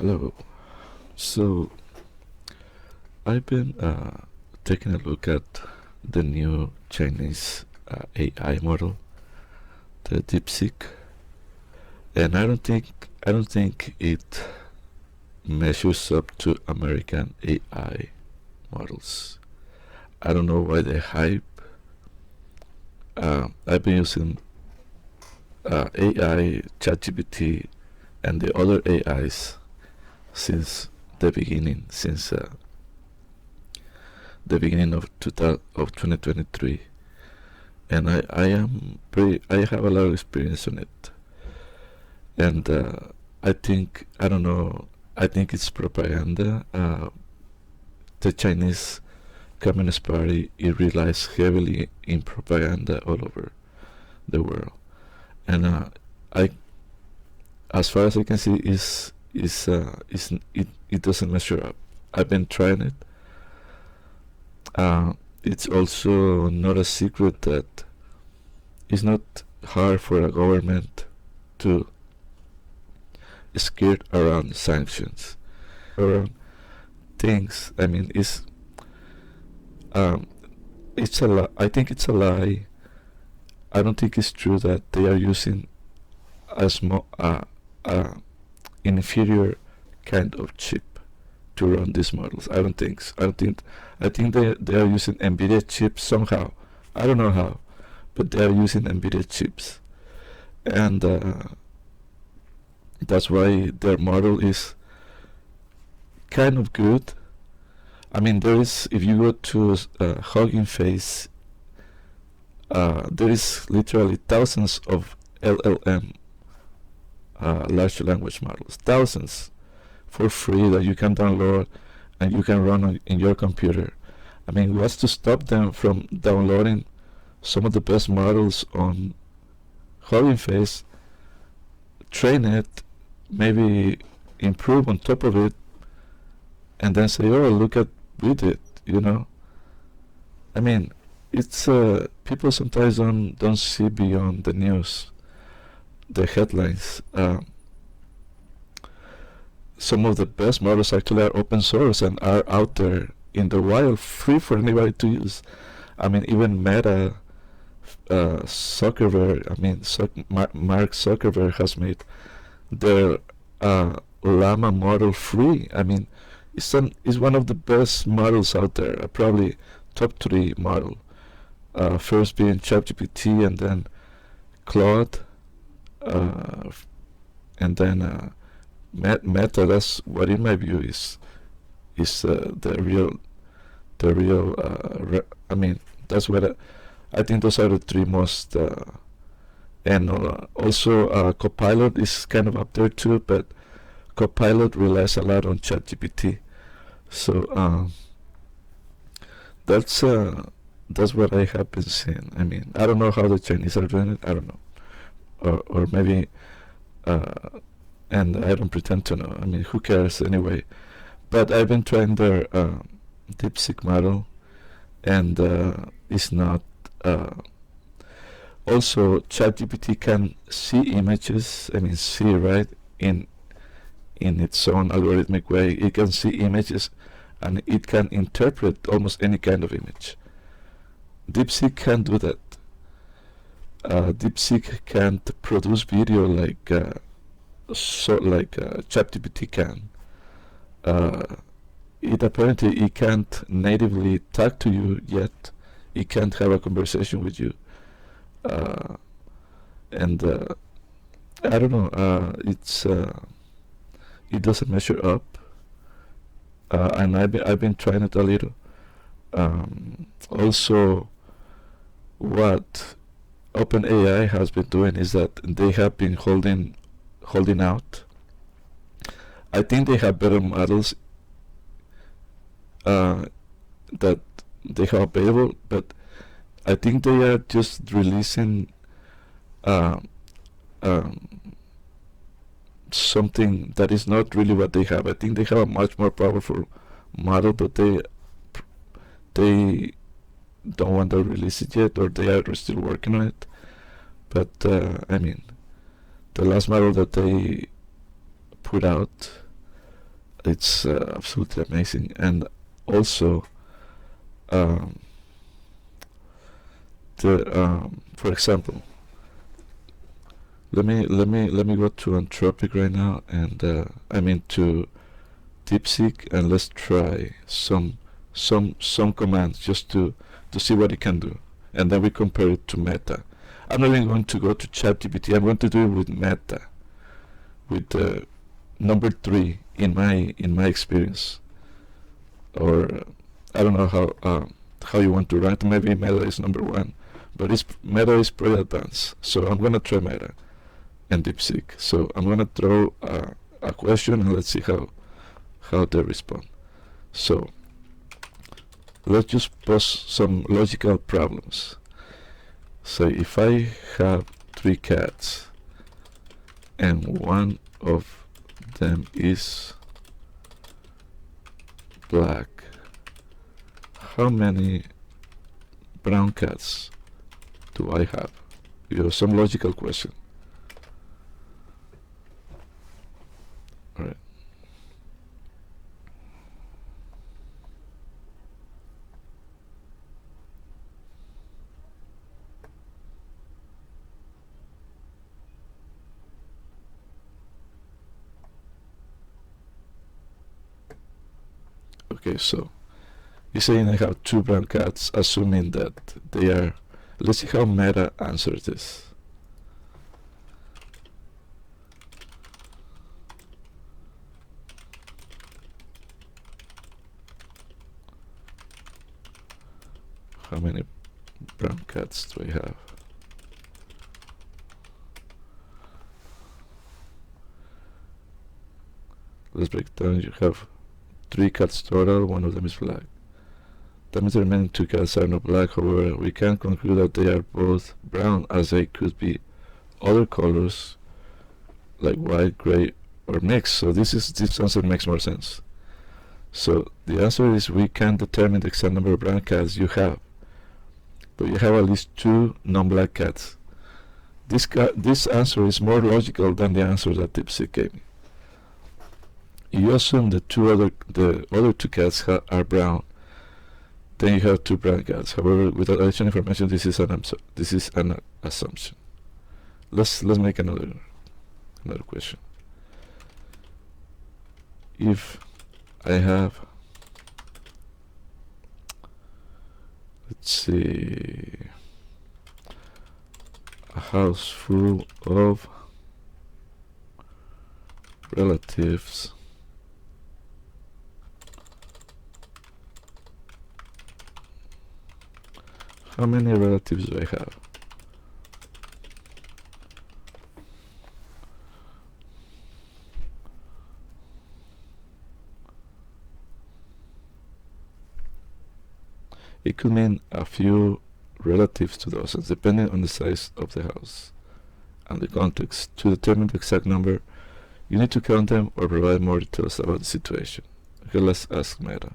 Hello. So I've been taking a look at the new Chinese AI model, the Deepseek, and I don't think it measures up to American AI models. I don't know why they hype. I've been using AI, ChatGPT, and the other AIs since the beginning, since the beginning of 2023, and I have a lot of experience on it, and I don't know, I think it's propaganda. The Chinese Communist Party, it relies heavily in propaganda all over the world, and I as far as I can see it doesn't measure up. I've been trying it. It's also not a secret that it's not hard for a government to skirt around sanctions, around things. I mean, um, it's a lie. I think it's a lie. I don't think it's true that they are using a small, inferior kind of chip to run these models. I don't think. So. I don't think. I think they are using NVIDIA chips somehow. I don't know how, but they are using NVIDIA chips, and that's why their model is kind of good. I mean, there is, if you go to Hugging Face, there is literally thousands of LLM, large language models, thousands for free that you can download and you can run in your computer. I mean, what's to stop them from downloading some of the best models on Hugging Face, train it, maybe improve on top of it, and then say, "Oh, look at we did," you know? I mean, it's people sometimes don't see beyond the news, the headlines. Some of the best models actually are open source and are out there in the wild, free for anybody to use. I mean, even Meta, Zuckerberg, I mean, Mark Zuckerberg has made their Llama model free. I mean, it's one of the best models out there, probably top three model. First being ChatGPT, and then Claude, uh, and then Meta. That's what, in my view, is the real. I mean, that's what I think. Those are the three most. And also, Copilot is kind of up there too, but Copilot relies a lot on ChatGPT. So that's that's what I have been seeing. I mean, I don't know how the Chinese are doing it. I don't know, or maybe, uh, and I don't pretend to know. I mean, who cares anyway? But I've been trying their DeepSeek model, and it's not. Also, ChatGPT can see images. I mean, see, right, in its own algorithmic way. It can see images, and it can interpret almost any kind of image. DeepSeek can't do that. DeepSeek can't produce video like ChatGPT can. Uh, it can't natively talk to you yet. It can't have a conversation with you. Uh, and I don't know. It doesn't measure up. And I've been trying it a little. Also, what OpenAI has been doing is that they have been holding out. I think they have better models uh, that they have available, but I think they are just releasing uh, um, something that is not really what they have. I think they have a much more powerful model, but they don't want to release it yet, or they are still working on it. But I mean, the last model that they put out It's absolutely amazing. And also, um, for example, let me go to Anthropic right now, and I mean to Deepseek, and let's try some commands just to see what it can do, and then we compare it to Meta. I'm not even going to go to ChatGPT. I'm going to do it with Meta, with number 3 in my experience, or I don't know how you want to rank. Maybe Meta is number 1, but Meta is pretty advanced. So I'm gonna try Meta and Deepseek. So I'm gonna throw a question, and let's see how they respond. So let's just pose some logical problems. So if I have 3 cats and one of them is black, how many brown cats do I have? Some logical question. All right. Okay, so you're saying I have 2 brown cats, assuming that they are. Let's see how Meta answers this. How many brown cats do I have? Let's break down. You have 3 cats total, one of them is black. That means the remaining 2 cats are not black. However, we can conclude that they are both brown, as they could be other colors like white, gray, or mixed. So this answer makes more sense. So the answer is we can determine the exact number of brown cats you have, but you have at least 2 non-black cats. This answer is more logical than the answer that Deepseek gave me. You assume the other 2 cats are brown, then you have 2 brown cats. However, without additional information, this is an assumption. Let's make another question. If I have, let's see, a house full of relatives, how many relatives do I have? It could mean a few relatives to dozens, depending on the size of the house and the context. To determine the exact number, you need to count them or provide more details about the situation. Okay, let's ask Meta.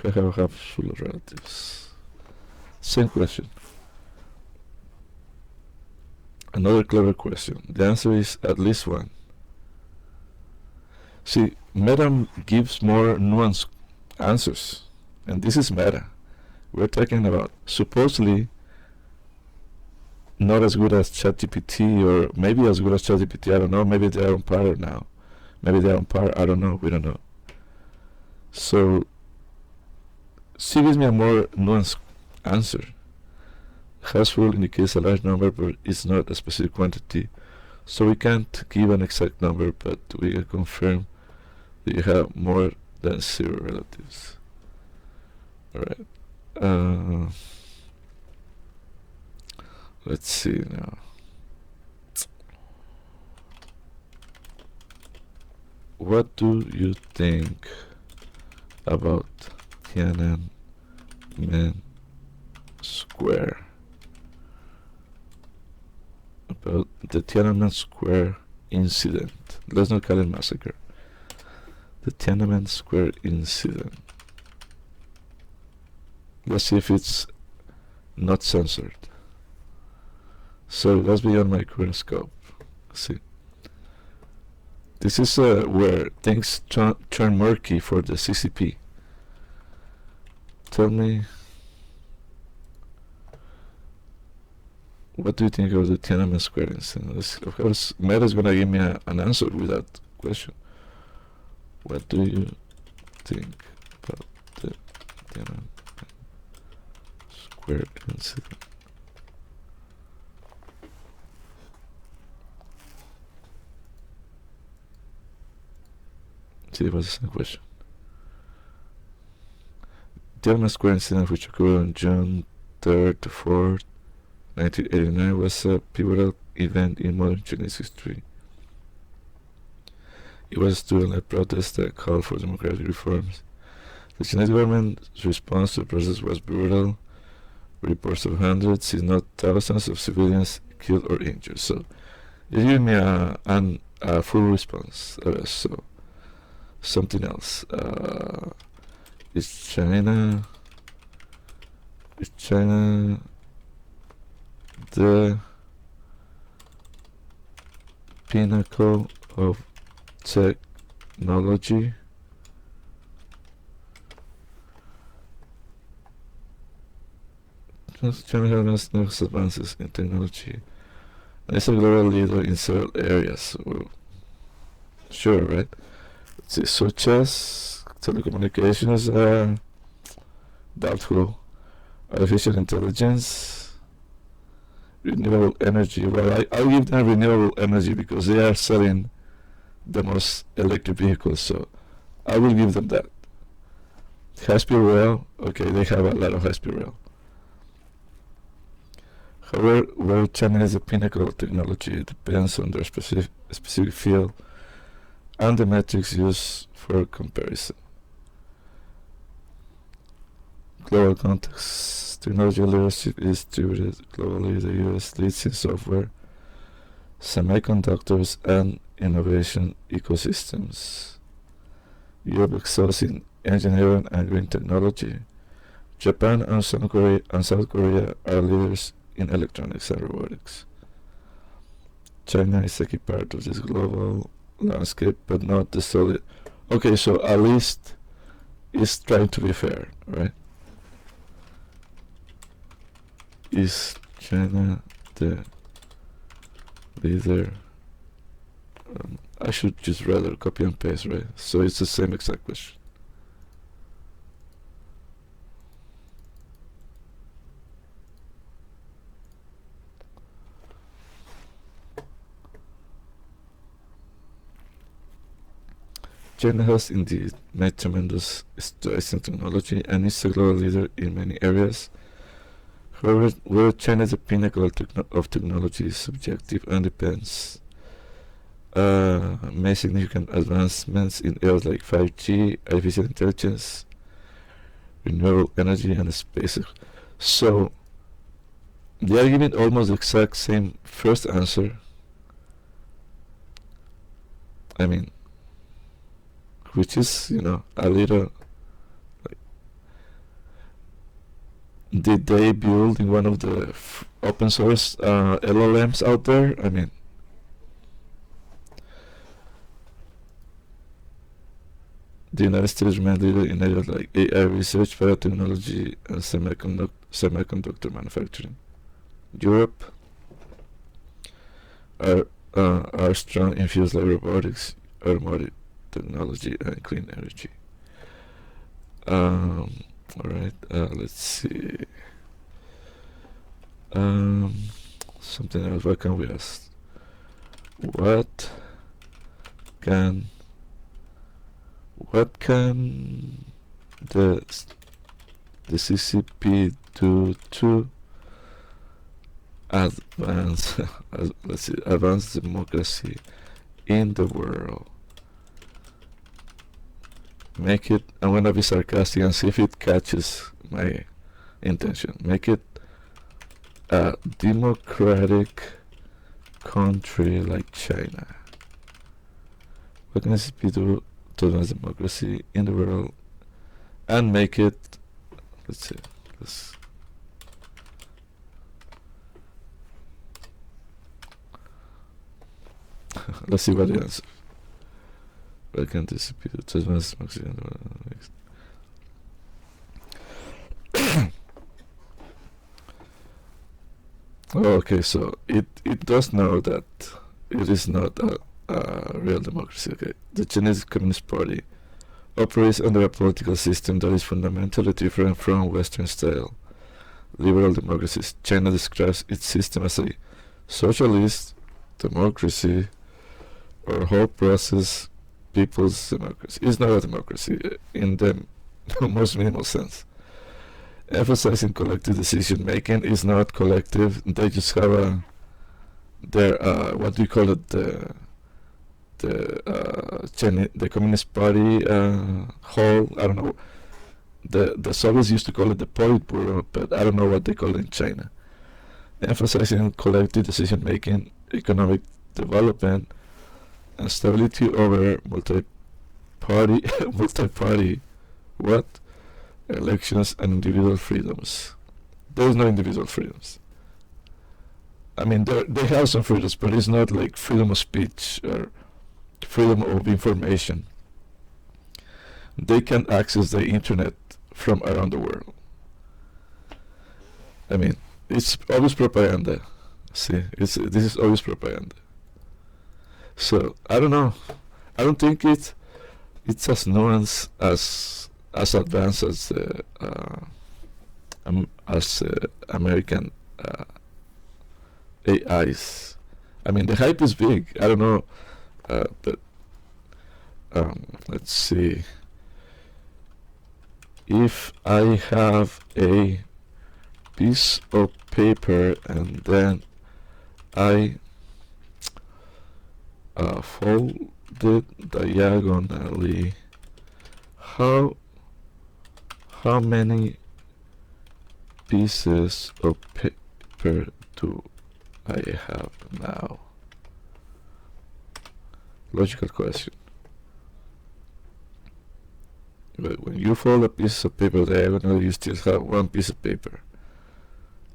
I have a house full of relatives. Same question. Another clever question. The answer is at least 1. See, Meta gives more nuanced answers, and this is Meta. We're talking about supposedly not as good as ChatGPT, or maybe as good as ChatGPT. I don't know. Maybe they are on par now. Maybe they are on par. I don't know. We don't know. So she gives me a more nuanced answer. House full indicates a large number, but it's not a specific quantity. So we can't give an exact number, but we can confirm that you have more than 0 relatives. Alright. Let's see now. What do you think about Tiananmen Square? About the Tiananmen Square incident. Let's not call it massacre. The Tiananmen Square incident. Let's see if it's not censored. So that's beyond my current scope. See, this is where things turn murky for the CCP. Tell me, what do you think of the Tiananmen Square incident? Of course, Meta is gonna give me an answer with that question. What do you think about the Tiananmen Square incident? See, what's the same question? Tiananmen Square incident, which occurred on June 3rd to 4th, 1989, was a pivotal event in modern Chinese history. It was a student-led protest that called for democratic reforms. The Chinese government's response to the process was brutal. Reports of hundreds, if not thousands, of civilians killed or injured. So, you give me a full response. So, something else. Is China the pinnacle of technology? China has most advances in technology and is a global leader in several areas. Well, sure, right? Such as telecommunications, doubtful. Artificial intelligence, renewable energy. Well, I'll give them renewable energy because they are selling the most electric vehicles, so I will give them that. High-speed rail, okay, they have a lot of high-speed rail. However, where China is the pinnacle of technology depends on their specific field and the metrics used for comparison. Global context. Technology leadership is distributed globally. The US leads in software, semiconductors, and innovation ecosystems. Europe excels in engineering and green technology. Japan and South Korea are leaders in electronics and robotics. China is a key part of this global landscape, but not the solid. Okay, so at least it's trying to be fair, right? Is China the leader? I should just rather copy and paste, right? So it's the same exact question. China has indeed made tremendous strides in technology and is a global leader in many areas. However, whether China is the pinnacle of technology is subjective and depends. Made significant advancements in areas like 5G, artificial intelligence, renewable energy, and space. So, they are giving almost the exact same first answer. I mean, which is, a little. Did they build in one of the open source LLMs out there? I mean, the United States remains leader in areas like AI research, biotechnology, and semiconductor manufacturing. Europe are strong in fields like robotics, automotive technology, and clean energy. Alright, let's see. Something else. What can we ask? What can the CCP do to advance advance democracy in the world? Make it, I'm gonna be sarcastic and see if it catches my intention. Make it a democratic country like China. What can CCP do to to advance democracy in the world and make it, let's see, let's see what the answer. What can this be to advance democracy in the world? Okay, so it does know that it is not a real democracy. Okay, the Chinese Communist Party operates under a political system that is fundamentally different from Western style liberal democracies. China describes its system as a socialist democracy or whole process people's democracy. It's not a democracy in the most minimal sense. Emphasizing collective decision making is not collective. They just have their what do you call it, the Communist Party hall. I don't know. The Soviets used to call it the Politburo, but I don't know what they call it in China. Emphasizing collective decision making, economic development, and stability over multi-party what? Elections and individual freedoms. There's no individual freedoms. I mean, they have some freedoms, but it's not like freedom of speech or freedom of information. They can access the internet from around the world. I mean, it's always propaganda. See, this is always propaganda. So I don't know. I don't think it's as nuanced as advanced as American AIs. I mean, the hype is big. I don't know, but let's see. If I have a piece of paper and then I fold it diagonally, how many pieces of paper do I have now? Logical question. But when you fold a piece of paper diagonally, you still have one piece of paper.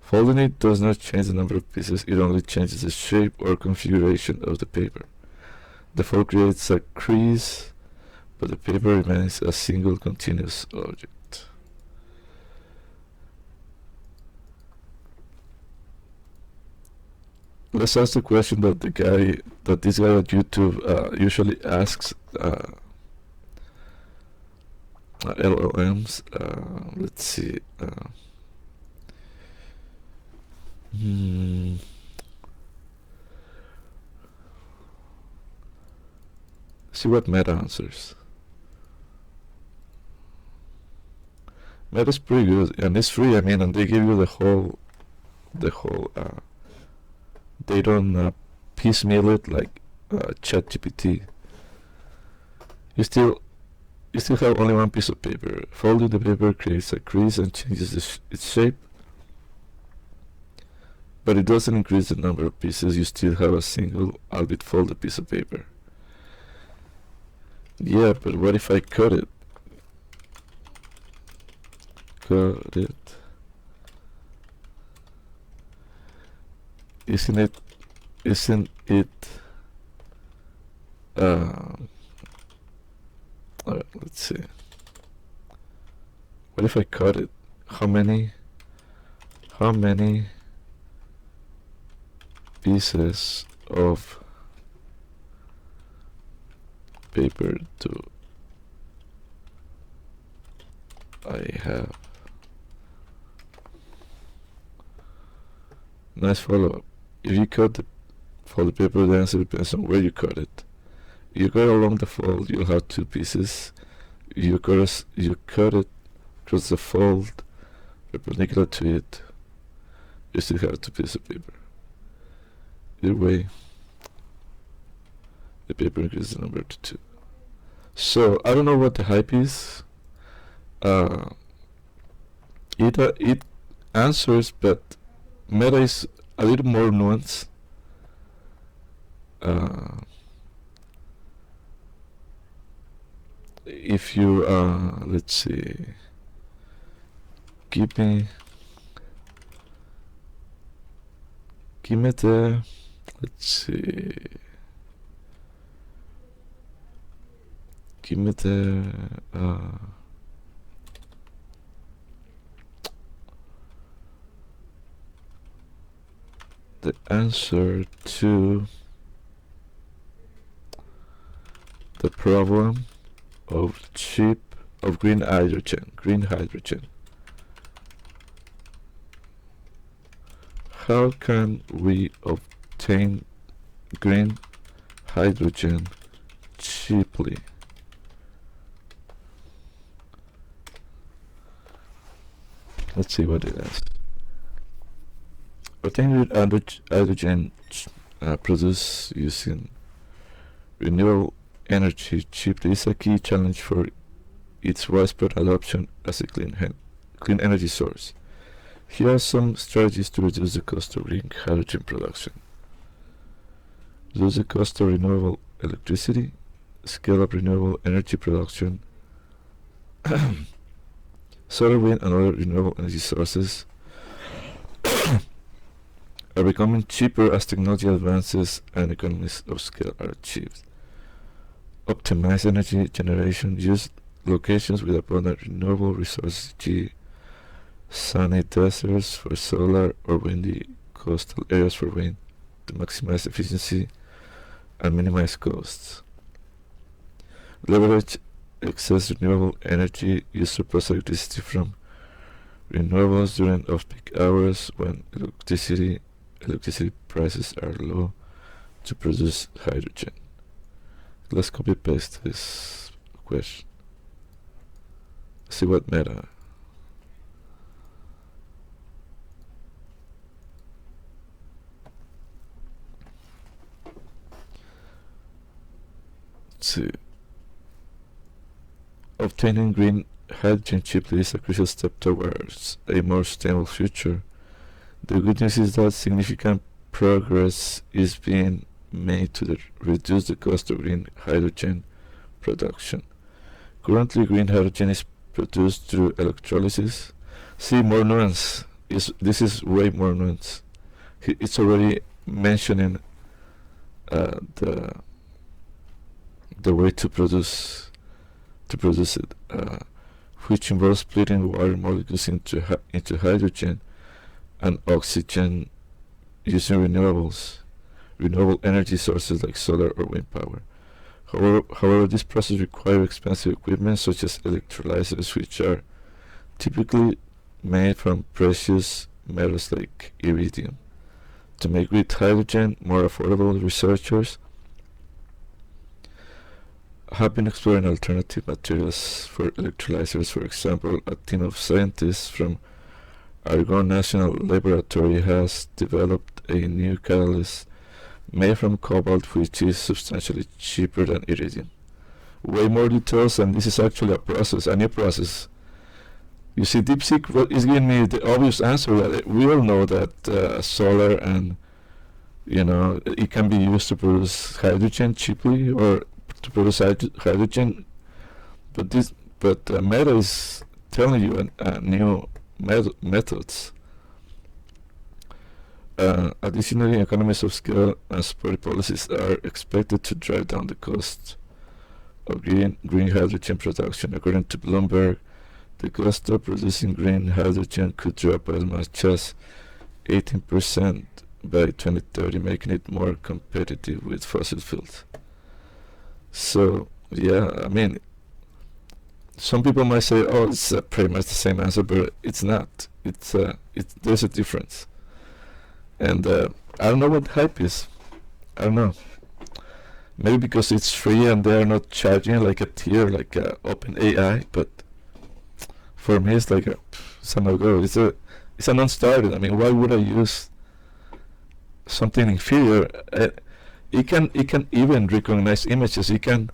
Folding it does not change the number of pieces, it only changes the shape or configuration of the paper. The fold creates a crease, but the paper remains a single continuous object. Let's ask the question that this guy on YouTube usually asks LLMs. Let's see. See what Meta answers. Meta's pretty good, and it's free. I mean, and they give you the whole. They don't piecemeal it like ChatGPT. You still have only one piece of paper. Folding the paper creates a crease and changes its shape, but it doesn't increase the number of pieces. You still have a single, albeit folded piece of paper. Yeah, but what if I cut it? Cut it. Isn't it let's see. What if I cut it? How many pieces of paper do I have? Nice follow-up. If you cut the folded paper, the answer depends on where you cut it. If you cut along the fold, you'll have two pieces. If you cut it across the fold, perpendicular to it, you still have two pieces of paper. Either way, the paper increases the number to 2. So I don't know what the hype is. It answers, but Meta is a little more nuanced. if you let's see, give me the, let's see, give me the answer to the problem of green hydrogen. How can we obtain green hydrogen cheaply? Let's see what it is. Obtaining green hydrogen produced using renewable energy cheaply is a key challenge for its widespread adoption as a clean energy source. Here are some strategies to reduce the cost of green hydrogen production. Reduce the cost of renewable electricity, scale up renewable energy production, solar, wind, and other renewable energy sources are becoming cheaper as technology advances and economies of scale are achieved. Optimize energy generation, use locations with abundant renewable resources, sunny deserts for solar or windy coastal areas for wind, to maximize efficiency and minimize costs. Leverage excess renewable energy, use surplus electricity from renewables during off-peak hours when electricity prices are low to produce hydrogen. Let's copy paste this question. See what Meta. Let's see. Obtaining green hydrogen cheaply is a crucial step towards a more sustainable future. The good news is that significant progress is being made to reduce the cost of green hydrogen production. Currently, green hydrogen is produced through electrolysis. See, more nuance. This is way more nuance. It's already mentioning the way to produce it, which involves splitting water molecules into hydrogen and oxygen using renewable energy sources like solar or wind power. However, this process requires expensive equipment such as electrolyzers, which are typically made from precious metals like iridium. To make green hydrogen more affordable, researchers have been exploring alternative materials for electrolyzers. For example, a team of scientists from Argonne National Laboratory has developed a new catalyst made from cobalt, which is substantially cheaper than iridium. Way more details, and this is actually a new process. You see, Deepseek is giving me the obvious answer that we all know that solar and it can be used to produce hydrogen cheaply or to produce hydrogen, but Meta is telling you new methods. Additionally, economies of scale and support policies are expected to drive down the cost of green hydrogen production. According to Bloomberg, the cost of producing green hydrogen could drop by as much as 18% by 2030, making it more competitive with fossil fuels. So, yeah, I mean, some people might say, "Oh, it's pretty much the same answer," but it's not. There's a difference. And I don't know what the hype is. I don't know. Maybe because it's free and they're not charging like a tier like OpenAI. But for me, it's like it's a no-go. It's a non-starter. I mean, why would I use something inferior? It can even recognize images. It can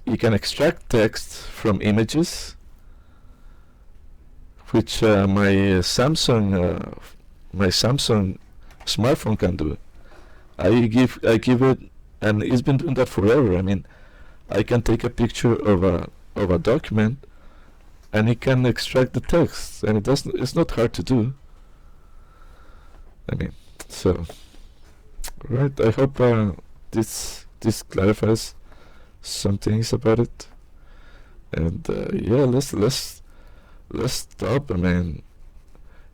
extract text from images, which my Samsung smartphone can do. I give it and it's been doing that forever. I mean, I can take a picture of a document, and it can extract the text, and it's not hard to do. I mean, so right. I hope this clarifies some things about it. And yeah, let's stop. I mean,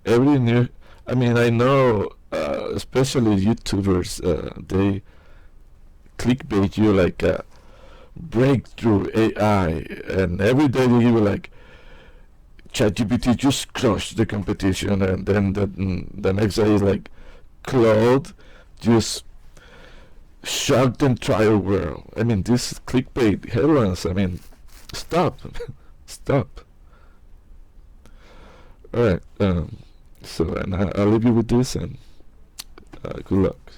every new. I mean, I know, especially YouTubers, they clickbait you like breakthrough AI, and every day they give you like ChatGPT just crushed the competition, and then the next day is like Claude just shocked the entire world. I mean, this clickbait headlines. I mean, stop, stop. All right. So, and I'll leave you with this, and good luck.